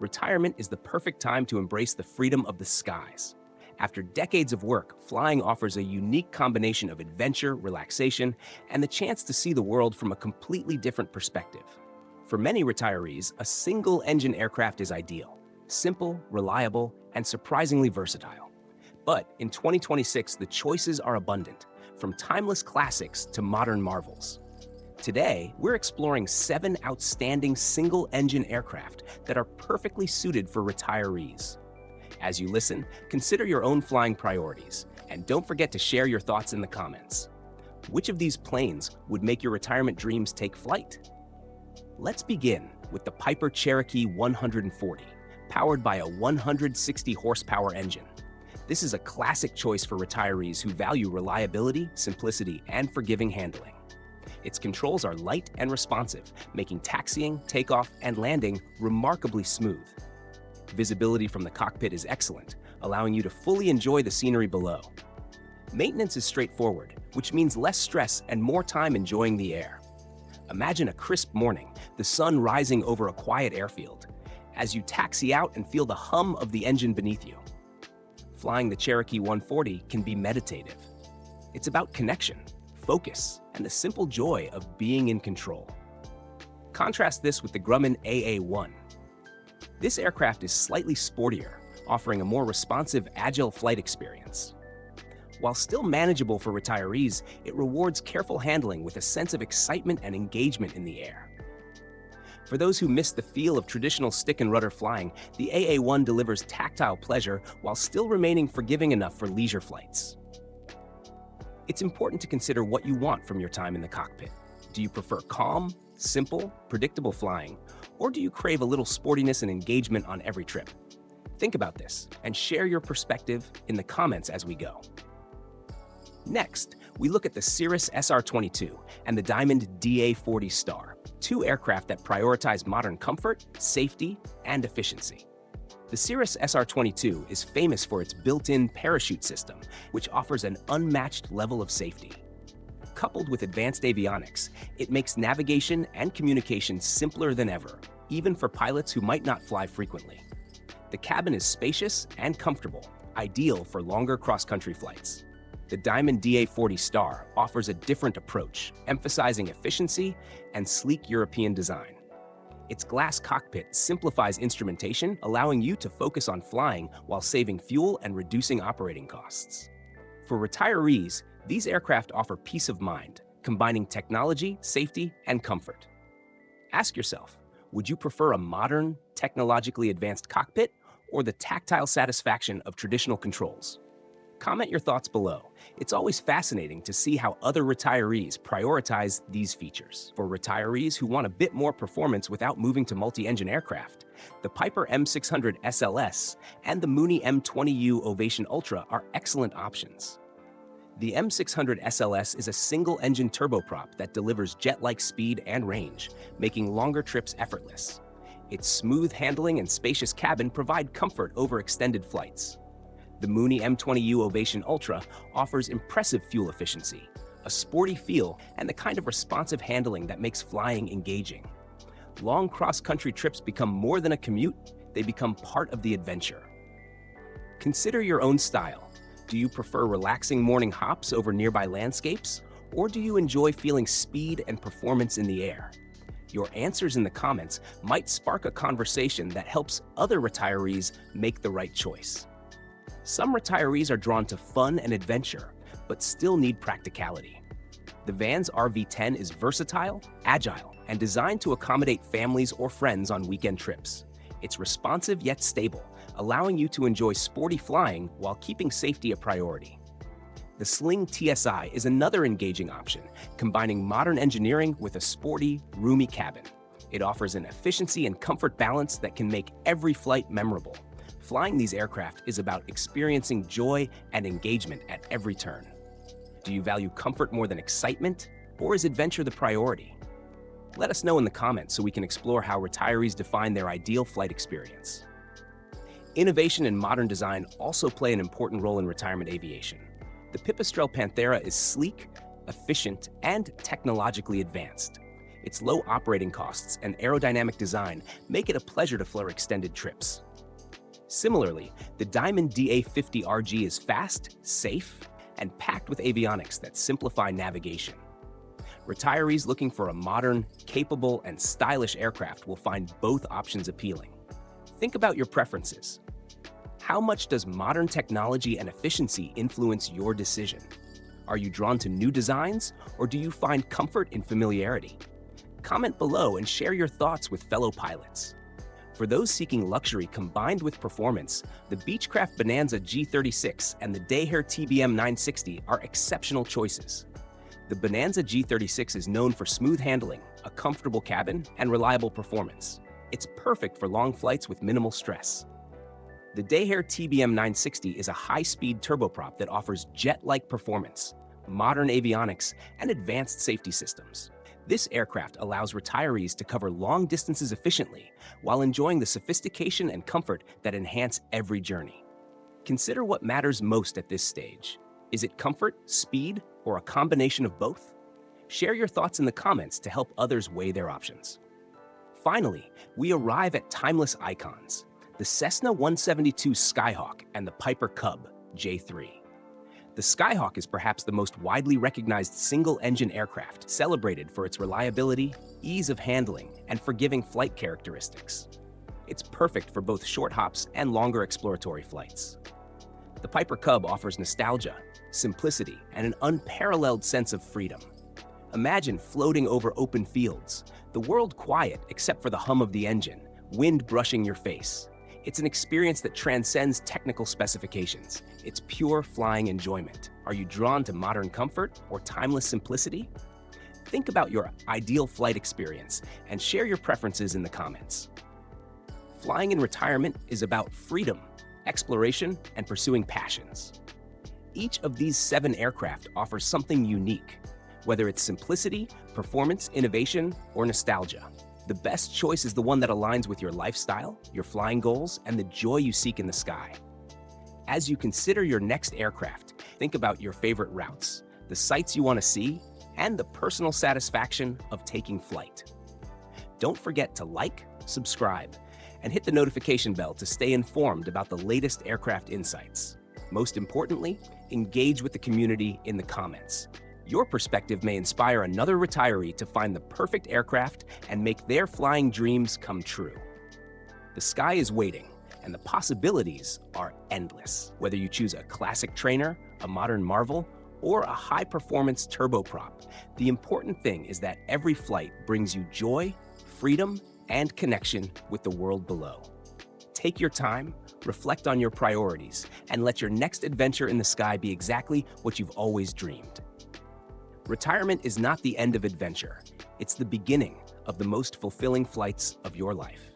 Retirement is the perfect time to embrace the freedom of the skies. After decades of work, flying offers a unique combination of adventure, relaxation, and the chance to see the world from a completely different perspective. For many retirees, a single-engine aircraft is ideal: simple, reliable, and surprisingly versatile. But in 2026, the choices are abundant, from timeless classics to modern marvels. Today, we're exploring 7 outstanding single-engine aircraft that are perfectly suited for retirees. As you listen, consider your own flying priorities, and don't forget to share your thoughts in the comments. Which of these planes would make your retirement dreams take flight? Let's begin with the Piper Cherokee 140, powered by a 160 horsepower engine. This is a classic choice for retirees who value reliability, simplicity, and forgiving handling. Its controls are light and responsive, making taxiing, takeoff, and landing remarkably smooth. Visibility from the cockpit is excellent, allowing you to fully enjoy the scenery below. Maintenance is straightforward, which means less stress and more time enjoying the air. Imagine a crisp morning, the sun rising over a quiet airfield, as you taxi out and feel the hum of the engine beneath you. Flying the Cherokee 140 can be meditative. It's about connection, focus, and the simple joy of being in control. Contrast this with the Grumman AA-1. This aircraft is slightly sportier, offering a more responsive, agile flight experience. While still manageable for retirees, it rewards careful handling with a sense of excitement and engagement in the air. For those who miss the feel of traditional stick and rudder flying, the AA-1 delivers tactile pleasure while still remaining forgiving enough for leisure flights. It's important to consider what you want from your time in the cockpit. Do you prefer calm, simple, predictable flying, or do you crave a little sportiness and engagement on every trip? Think about this and share your perspective in the comments as we go. Next, we look at the Cirrus SR-22 and the Diamond DA-40 Star, 2 aircraft that prioritize modern comfort, safety, and efficiency. The Cirrus SR-22 is famous for its built-in parachute system, which offers an unmatched level of safety. Coupled with advanced avionics, it makes navigation and communication simpler than ever, even for pilots who might not fly frequently. The cabin is spacious and comfortable, ideal for longer cross-country flights. The Diamond DA-40 Star offers a different approach, emphasizing efficiency and sleek European design. Its glass cockpit simplifies instrumentation, allowing you to focus on flying while saving fuel and reducing operating costs. For retirees, these aircraft offer peace of mind, combining technology, safety, and comfort. Ask yourself, would you prefer a modern, technologically advanced cockpit or the tactile satisfaction of traditional controls? Comment your thoughts below. It's always fascinating to see how other retirees prioritize these features. For retirees who want a bit more performance without moving to multi-engine aircraft, the Piper M600 SLS and the Mooney M20U Ovation Ultra are excellent options. The M600 SLS is a single-engine turboprop that delivers jet-like speed and range, making longer trips effortless. Its smooth handling and spacious cabin provide comfort over extended flights. The Mooney M20U Ovation Ultra offers impressive fuel efficiency, a sporty feel, and the kind of responsive handling that makes flying engaging. Long cross-country trips become more than a commute, they become part of the adventure. Consider your own style. Do you prefer relaxing morning hops over nearby landscapes, or do you enjoy feeling speed and performance in the air? Your answers in the comments might spark a conversation that helps other retirees make the right choice. Some retirees are drawn to fun and adventure, but still need practicality. The Van's RV-10 is versatile, agile, and designed to accommodate families or friends on weekend trips. It's responsive yet stable, allowing you to enjoy sporty flying while keeping safety a priority. The Sling TSI is another engaging option, combining modern engineering with a sporty, roomy cabin. It offers an efficiency and comfort balance that can make every flight memorable. Flying these aircraft is about experiencing joy and engagement at every turn. Do you value comfort more than excitement, or is adventure the priority? Let us know in the comments so we can explore how retirees define their ideal flight experience. Innovation and modern design also play an important role in retirement aviation. The Pipistrel Panthera is sleek, efficient, and technologically advanced. Its low operating costs and aerodynamic design make it a pleasure to fly extended trips. Similarly, the Diamond DA50RG is fast, safe, and packed with avionics that simplify navigation. Retirees looking for a modern, capable, and stylish aircraft will find both options appealing. Think about your preferences. How much does modern technology and efficiency influence your decision? Are you drawn to new designs, or do you find comfort in familiarity? Comment below and share your thoughts with fellow pilots. For those seeking luxury combined with performance, the Beechcraft Bonanza G36 and the Daher TBM 960 are exceptional choices. The Bonanza G36 is known for smooth handling, a comfortable cabin, and reliable performance. It's perfect for long flights with minimal stress. The Daher TBM 960 is a high-speed turboprop that offers jet-like performance, modern avionics, and advanced safety systems. This aircraft allows retirees to cover long distances efficiently while enjoying the sophistication and comfort that enhance every journey. Consider what matters most at this stage. Is it comfort, speed, or a combination of both? Share your thoughts in the comments to help others weigh their options. Finally, we arrive at timeless icons, the Cessna 172 Skyhawk and the Piper Cub J3. The Skyhawk is perhaps the most widely recognized single-engine aircraft, celebrated for its reliability, ease of handling, and forgiving flight characteristics. It's perfect for both short hops and longer exploratory flights. The Piper Cub offers nostalgia, simplicity, and an unparalleled sense of freedom. Imagine floating over open fields, the world quiet except for the hum of the engine, wind brushing your face. It's an experience that transcends technical specifications. It's pure flying enjoyment. Are you drawn to modern comfort or timeless simplicity? Think about your ideal flight experience and share your preferences in the comments. Flying in retirement is about freedom, exploration, and pursuing passions. Each of these 7 aircraft offers something unique, whether it's simplicity, performance, innovation, or nostalgia. The best choice is the one that aligns with your lifestyle, your flying goals, and the joy you seek in the sky. As you consider your next aircraft, think about your favorite routes, the sights you want to see, and the personal satisfaction of taking flight. Don't forget to like, subscribe, and hit the notification bell to stay informed about the latest aircraft insights. Most importantly, engage with the community in the comments. Your perspective may inspire another retiree to find the perfect aircraft and make their flying dreams come true. The sky is waiting, and the possibilities are endless. Whether you choose a classic trainer, a modern marvel, or a high-performance turboprop, the important thing is that every flight brings you joy, freedom, and connection with the world below. Take your time, reflect on your priorities, and let your next adventure in the sky be exactly what you've always dreamed. Retirement is not the end of adventure. It's the beginning of the most fulfilling flights of your life.